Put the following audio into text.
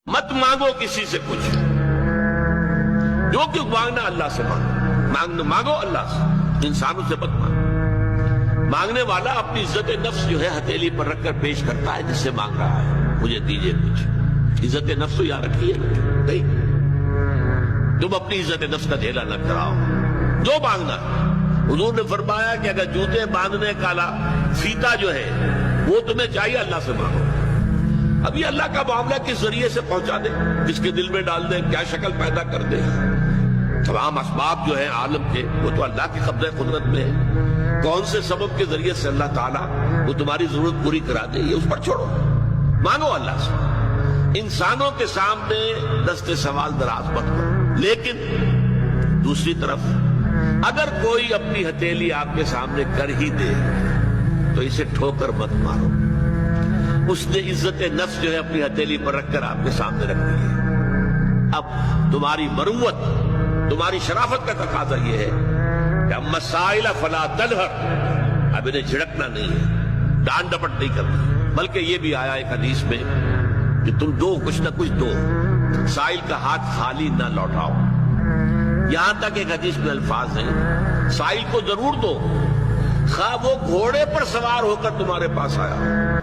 مت مانگو کسی سے کچھ، جو کچھ مانگنا اللہ سے مانگو اللہ سے، انسانوں سے مت مانگو۔ مانگنے والا اپنی عزت نفس جو ہے ہتھیلی پر رکھ کر پیش کرتا ہے، جس سے مانگ رہا ہے مجھے دیجئے کچھ۔ عزت نفس تو یہاں رکھی ہے نہیں، تم اپنی عزت نفس کا ڈھیلا نہ کراؤ، جو مانگنا۔ حضور نے فرمایا کہ اگر جوتے باندھنے کا فیتا جو ہے وہ تمہیں چاہیے، اللہ سے مانگو۔ اب یہ اللہ کا معاملہ کس ذریعے سے پہنچا دے، کس کے دل میں ڈال دے، کیا شکل پیدا کر دے، تمام اسباب جو ہیں عالم کے وہ تو اللہ کے قبضہ قدرت میں ہے۔ کون سے سبب کے ذریعے سے اللہ تعالیٰ وہ تمہاری ضرورت پوری کرا دے، یہ اس پر چھوڑو، مانگو اللہ سے۔ انسانوں کے سامنے دست سوال دراز مت کرو، لیکن دوسری طرف اگر کوئی اپنی ہتھیلی آپ کے سامنے کر ہی دے تو اسے ٹھوکر مت مارو۔ اس نے عزت نفس جو ہے اپنی ہتھیلی پر رکھ کر آپ کے سامنے رکھ دی ہے۔ اب تمہاری مروت، تمہاری شرافت کا تقاضا یہ ہے کہ اما السائل فلا تنہر، اب انہیں جھڑکنا نہیں ہے، ڈانٹ ڈپٹ نہیں کرنا، بلکہ یہ بھی آیا ایک حدیث میں کہ تم دو، کچھ نہ کچھ دو، سائل کا ہاتھ خالی نہ لوٹاؤ۔ یہاں تک ایک حدیث میں الفاظ ہیں سائل کو ضرور دو، خواہ وہ گھوڑے پر سوار ہو کر تمہارے پاس آیا۔